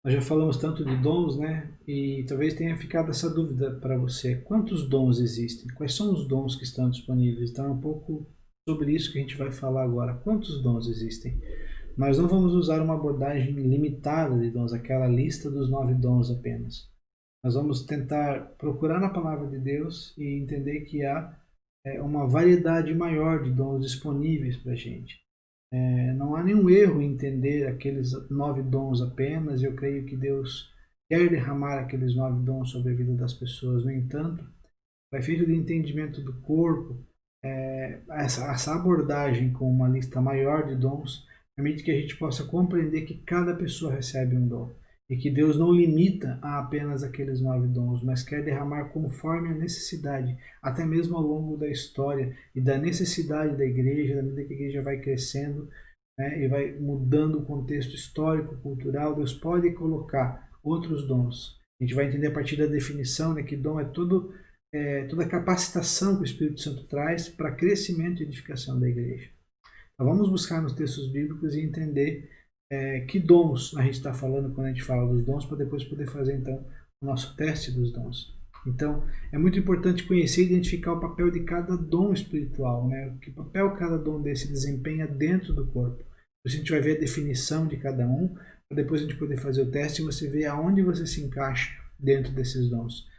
Nós já falamos tanto de dons, né? E talvez tenha ficado essa dúvida para você. Quantos dons existem? Quais são os dons que estão disponíveis? Então é um pouco sobre isso que a gente vai falar agora. Quantos dons existem? Nós não vamos usar uma abordagem limitada de dons, aquela lista dos 9 dons apenas. Nós vamos tentar procurar na palavra de Deus e entender que há uma variedade maior de dons disponíveis para a gente. Não há nenhum erro em entender aqueles 9 dons apenas. Eu creio que Deus quer derramar aqueles 9 dons sobre a vida das pessoas. No entanto, o efeito de entendimento do corpo, essa abordagem com uma lista maior de dons, permite que a gente possa compreender que cada pessoa recebe um dom. E que Deus não limita a apenas aqueles 9 dons, mas quer derramar conforme a necessidade, até mesmo ao longo da história e da necessidade da igreja, da medida que a igreja vai crescendo, né, e vai mudando o contexto histórico, cultural. Deus pode colocar outros dons. A gente vai entender a partir da definição, né, que dom é toda a capacitação que o Espírito Santo traz para crescimento e edificação da igreja. Então vamos buscar nos textos bíblicos e entender que dons a gente está falando quando a gente fala dos dons, para depois poder fazer então o nosso teste dos dons. Então é muito importante conhecer e identificar o papel de cada dom espiritual, né? Que papel cada dom desse desempenha dentro do corpo. A gente vai ver a definição de cada um, para depois a gente poder fazer o teste e você ver aonde você se encaixa dentro desses dons.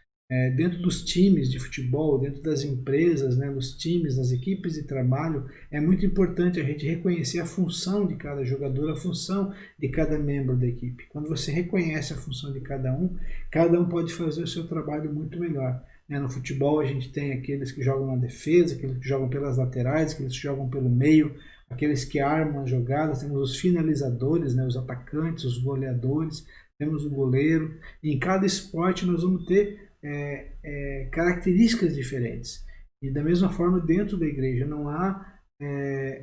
Dentro dos times de futebol, dentro das empresas, né, nos times, nas equipes de trabalho, é muito importante a gente reconhecer a função de cada jogador, a função de cada membro da equipe. Quando você reconhece a função de cada um pode fazer o seu trabalho muito melhor. No futebol a gente tem aqueles que jogam na defesa, aqueles que jogam pelas laterais, aqueles que jogam pelo meio, aqueles que armam as jogadas, temos os finalizadores, né, os atacantes, os goleadores, temos o goleiro. E em cada esporte nós vamos ter características diferentes. E da mesma forma, dentro da igreja não há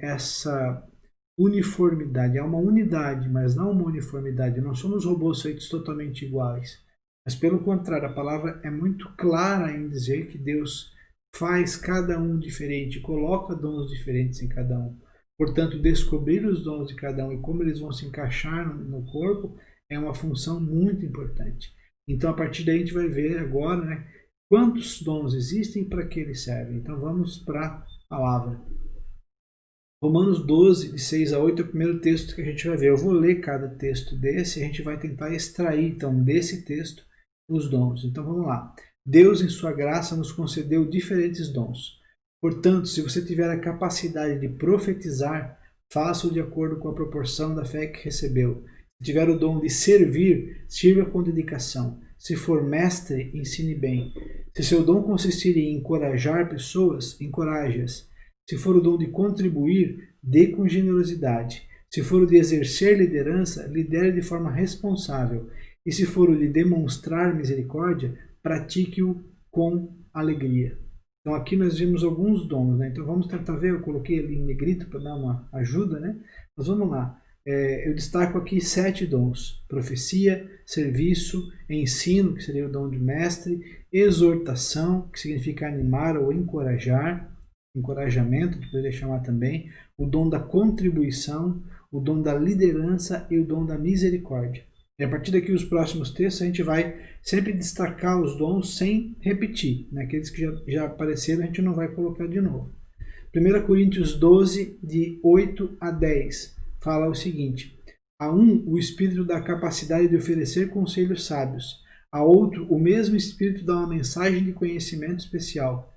essa uniformidade. Há uma unidade, mas não uma uniformidade. Não somos robôs feitos totalmente iguais. Mas pelo contrário, a palavra é muito clara em dizer que Deus faz cada um diferente, coloca dons diferentes em cada um. Portanto, descobrir os dons de cada um e como eles vão se encaixar no corpo é uma função muito importante. Então, a partir daí, a gente vai ver agora, né, quantos dons existem e para que eles servem. Então, vamos para a palavra. Romanos 12, de 6 a 8, é o primeiro texto que a gente vai ver. Eu vou ler cada texto desse e a gente vai tentar extrair, então, desse texto os dons. Então, vamos lá. Deus, em sua graça, nos concedeu diferentes dons. Portanto, se você tiver a capacidade de profetizar, faça-o de acordo com a proporção da fé que recebeu. Se tiver o dom de servir, sirva com dedicação. Se for mestre, ensine bem. Se seu dom consistir em encorajar pessoas, encoraje-as. Se for o dom de contribuir, dê com generosidade. Se for o de exercer liderança, lidere de forma responsável. E se for o de demonstrar misericórdia, pratique-o com alegria. Então aqui nós vimos alguns dons, né? Então vamos tentar ver, eu coloquei ali em negrito para dar uma ajuda, né? Mas vamos lá. Eu destaco aqui 7 dons: profecia, serviço, ensino, que seria o dom de mestre, exortação, que significa animar ou encorajar, encorajamento, que poderia chamar também, o dom da contribuição, o dom da liderança e o dom da misericórdia. E a partir daqui, os próximos textos, a gente vai sempre destacar os dons sem repetir. Né? Aqueles que já apareceram, a gente não vai colocar de novo. 1 Coríntios 12, de 8 a 10. Fala o seguinte: a um o Espírito dá a capacidade de oferecer conselhos sábios, a outro o mesmo Espírito dá uma mensagem de conhecimento especial,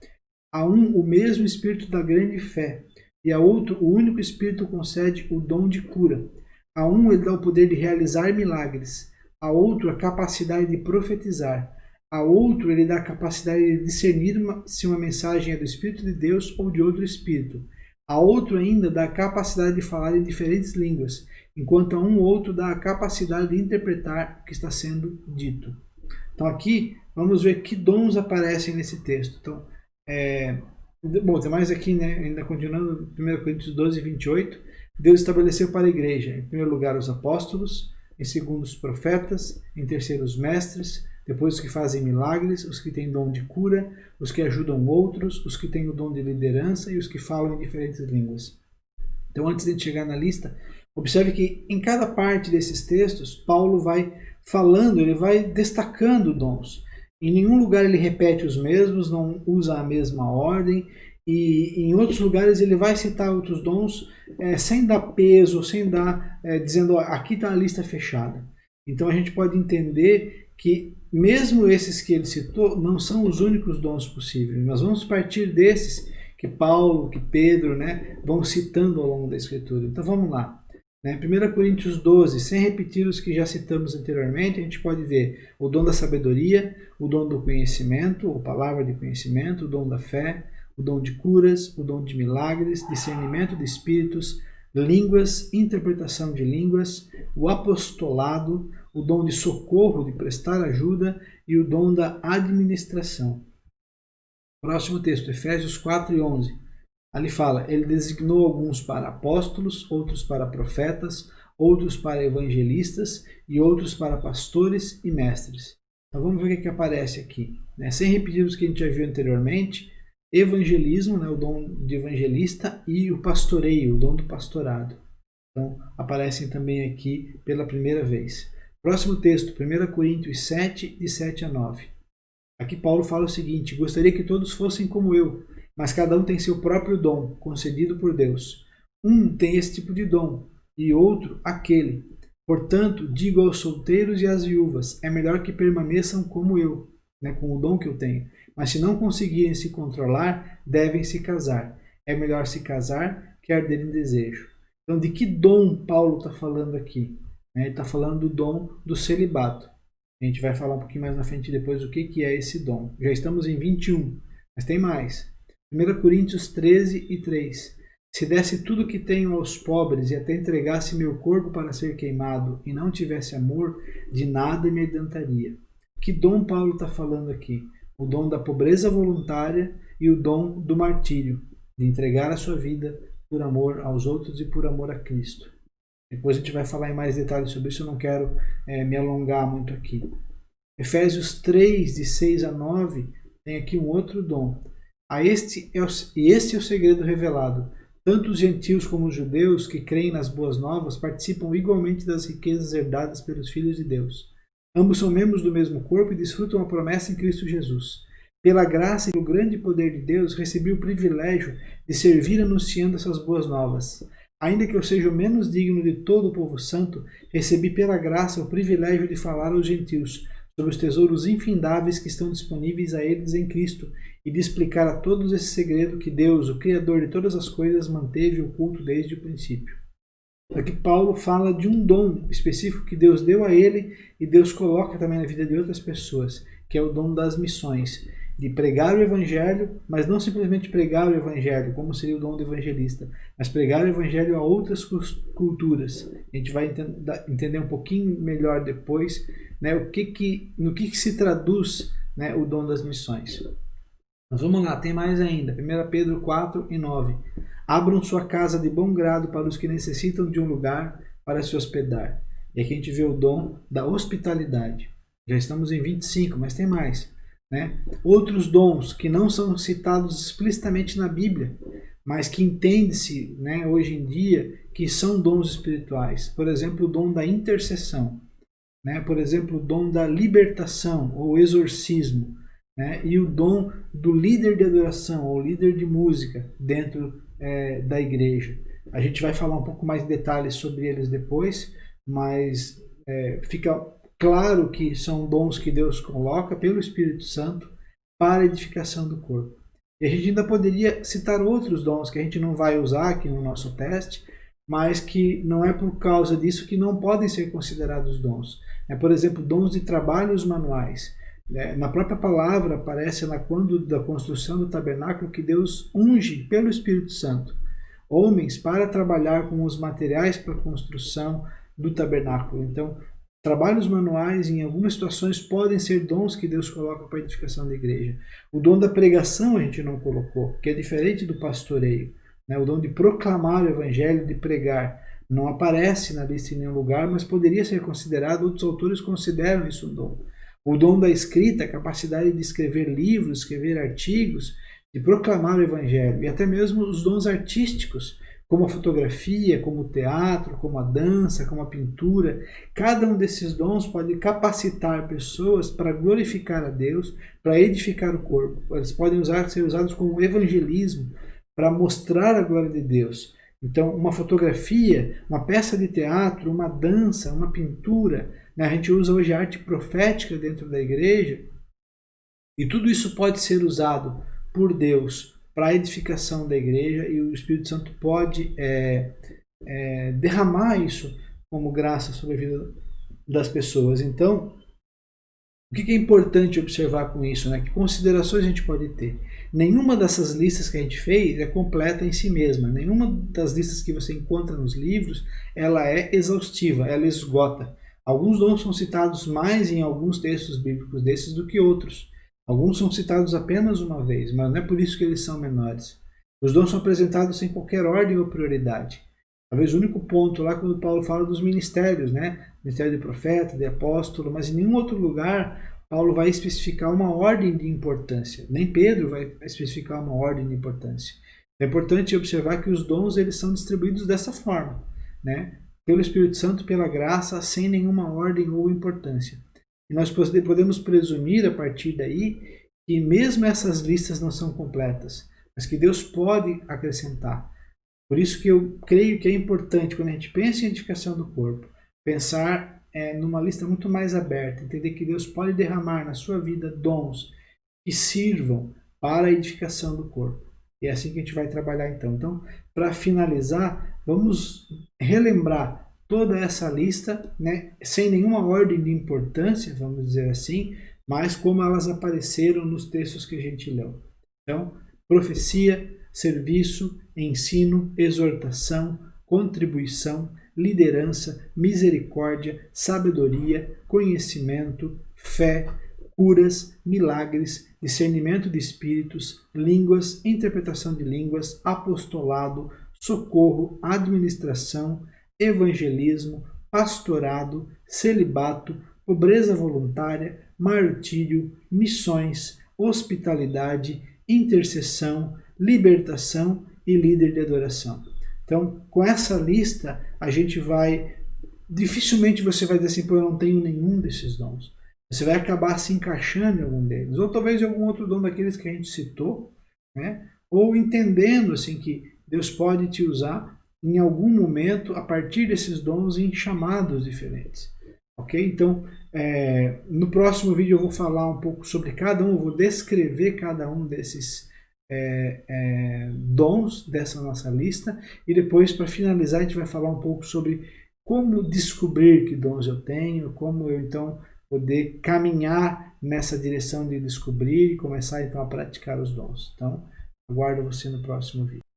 a um o mesmo Espírito dá grande fé, e a outro o único Espírito concede o dom de cura, a um ele dá o poder de realizar milagres, a outro a capacidade de profetizar, a outro ele dá a capacidade de discernir se uma mensagem é do Espírito de Deus ou de outro Espírito. A outro ainda dá a capacidade de falar em diferentes línguas, enquanto a um outro dá a capacidade de interpretar o que está sendo dito. Então aqui vamos ver que dons aparecem nesse texto. Então, bom, tem mais aqui, né? Ainda continuando, 1 Coríntios 12, 28. Deus estabeleceu para a igreja, em primeiro lugar, os apóstolos, em segundo, os profetas, em terceiro, os mestres, depois os que fazem milagres, os que têm dom de cura, os que ajudam outros, os que têm o dom de liderança e os que falam em diferentes línguas. Então, antes de chegar na lista, Observe que em cada parte desses textos, Paulo vai falando, ele vai destacando dons. Em nenhum lugar ele repete os mesmos, não usa a mesma ordem, e em outros lugares ele vai citar outros dons sem dar peso, sem dar, dizendo, ó, aqui está a lista fechada. Então a gente pode entender que mesmo esses que ele citou não são os únicos dons possíveis. Nós vamos partir desses que Paulo, que Pedro, né, vão citando ao longo da Escritura. Então vamos lá. 1 Coríntios 12, sem repetir os que já citamos anteriormente, a gente pode ver o dom da sabedoria, o dom do conhecimento, ou palavra de conhecimento, o dom da fé, o dom de curas, o dom de milagres, discernimento de espíritos, línguas, interpretação de línguas, o apostolado, o dom de socorro, de prestar ajuda e o dom da administração. Próximo texto, Efésios 4 e 11. Ali fala, ele designou alguns para apóstolos, outros para profetas, outros para evangelistas e outros para pastores e mestres. Então vamos ver o que aparece aqui. Sem repetir os que a gente já viu anteriormente, evangelismo, o dom de evangelista, e o pastoreio, o dom do pastorado. Então aparecem também aqui pela primeira vez. Próximo texto, 1 Coríntios 7, de 7 a 9. Aqui Paulo fala o seguinte, gostaria que todos fossem como eu, mas cada um tem seu próprio dom, concedido por Deus. Um tem esse tipo de dom, e outro aquele. Portanto, digo aos solteiros e às viúvas, é melhor que permaneçam como eu, com o dom que eu tenho. Mas se não conseguirem se controlar, devem se casar. É melhor se casar que arder em desejo. Então, de que dom Paulo está falando aqui? Ele está falando do dom do celibato. A gente vai falar um pouquinho mais na frente depois o que é esse dom. Já estamos em 21, mas tem mais. 1 Coríntios 13 e 3. Se desse tudo o que tenho aos pobres e até entregasse meu corpo para ser queimado e não tivesse amor, de nada me adiantaria. Que dom Paulo está falando aqui? O dom da pobreza voluntária e o dom do martírio, de entregar a sua vida por amor aos outros e por amor a Cristo. Depois a gente vai falar em mais detalhes sobre isso, eu não quero me alongar muito aqui. Efésios 3, de 6 a 9, tem aqui um outro dom. Este é o segredo revelado. Tanto os gentios como os judeus que creem nas boas novas participam igualmente das riquezas herdadas pelos filhos de Deus. Ambos são membros do mesmo corpo e desfrutam a promessa em Cristo Jesus. Pela graça e pelo grande poder de Deus, recebi o privilégio de servir anunciando essas boas novas. Ainda que eu seja o menos digno de todo o povo santo, recebi pela graça o privilégio de falar aos gentios sobre os tesouros infindáveis que estão disponíveis a eles em Cristo e de explicar a todos esse segredo que Deus, o Criador de todas as coisas, manteve oculto desde o princípio. Aqui Paulo fala de um dom específico que Deus deu a ele e Deus coloca também na vida de outras pessoas, que é o dom das missões, de pregar o evangelho, mas não simplesmente pregar o evangelho, como seria o dom do evangelista, mas pregar o evangelho a outras culturas. A gente vai entender um pouquinho melhor depois, no que se traduz o dom das missões. Mas vamos lá, tem mais ainda. 1 Pedro 4 e 9. Abram sua casa de bom grado para os que necessitam de um lugar para se hospedar. E aqui a gente vê o dom da hospitalidade. Já estamos em 25, mas tem mais. Outros dons que não são citados explicitamente na Bíblia, mas que entende-se hoje em dia que são dons espirituais. Por exemplo, o dom da intercessão. Por exemplo, o dom da libertação ou exorcismo. E o dom do líder de adoração ou líder de música dentro da igreja. A gente vai falar um pouco mais de detalhes sobre eles depois, mas fica claro que são dons que Deus coloca pelo Espírito Santo para a edificação do corpo. E a gente ainda poderia citar outros dons que a gente não vai usar aqui no nosso teste, mas que não é por causa disso que não podem ser considerados dons. Por exemplo, dons de trabalhos manuais. Na própria palavra aparece quando da construção do tabernáculo que Deus unge pelo Espírito Santo homens para trabalhar com os materiais para a construção do tabernáculo. Então, trabalhos manuais, em algumas situações, podem ser dons que Deus coloca para a edificação da igreja. O dom da pregação a gente não colocou, que é diferente do pastoreio. O dom de proclamar o evangelho, de pregar, não aparece na lista em nenhum lugar, mas poderia ser considerado, outros autores consideram isso um dom. O dom da escrita, a capacidade de escrever livros, escrever artigos, de proclamar o evangelho, e até mesmo os dons artísticos, como a fotografia, como o teatro, como a dança, como a pintura. Cada um desses dons pode capacitar pessoas para glorificar a Deus, para edificar o corpo. Eles podem ser usados como evangelismo, para mostrar a glória de Deus. Então, uma fotografia, uma peça de teatro, uma dança, uma pintura, né? A gente usa hoje a arte profética dentro da igreja, e tudo isso pode ser usado por Deus para a edificação da igreja, e o Espírito Santo pode derramar isso como graça sobre a vida das pessoas. Então, o que é importante observar com isso, né? Que considerações a gente pode ter? Nenhuma dessas listas que a gente fez é completa em si mesma. Nenhuma das listas que você encontra nos livros, ela é exaustiva, ela esgota. Alguns dons são citados mais em alguns textos bíblicos desses do que outros. Alguns são citados apenas uma vez, mas não é por isso que eles são menores. Os dons são apresentados sem qualquer ordem ou prioridade. Talvez o único ponto lá quando Paulo fala dos ministérios, né? Ministério de profeta, de apóstolo, mas em nenhum outro lugar Paulo vai especificar uma ordem de importância. Nem Pedro vai especificar uma ordem de importância. É importante observar que os dons eles são distribuídos dessa forma, né? Pelo Espírito Santo, pela graça, sem nenhuma ordem ou importância. E nós podemos presumir a partir daí que mesmo essas listas não são completas, mas que Deus pode acrescentar. Por isso que eu creio que é importante, quando a gente pensa em edificação do corpo, pensar numa lista muito mais aberta, entender que Deus pode derramar na sua vida dons que sirvam para a edificação do corpo. E é assim que a gente vai trabalhar então. Então, para finalizar, vamos relembrar toda essa lista, né, sem nenhuma ordem de importância, vamos dizer assim, mas como elas apareceram nos textos que a gente leu. Então, profecia, serviço, ensino, exortação, contribuição, liderança, misericórdia, sabedoria, conhecimento, fé, curas, milagres, discernimento de espíritos, línguas, interpretação de línguas, apostolado, socorro, administração, evangelismo, pastorado, celibato, pobreza voluntária, martírio, missões, hospitalidade, intercessão, libertação e líder de adoração. Então, com essa lista, a gente vai... Dificilmente você vai dizer assim, pô, eu não tenho nenhum desses dons. Você vai acabar se encaixando em algum deles. Ou talvez em algum outro dom daqueles que a gente citou, né? Ou entendendo assim, que Deus pode te usar em algum momento a partir desses dons em chamados diferentes. Ok? Então, no próximo vídeo eu vou falar um pouco sobre cada um, eu vou descrever cada um desses dons dessa nossa lista, e depois, para finalizar, a gente vai falar um pouco sobre como descobrir que dons eu tenho, como eu então poder caminhar nessa direção de descobrir e começar então a praticar os dons. Então, aguardo você no próximo vídeo.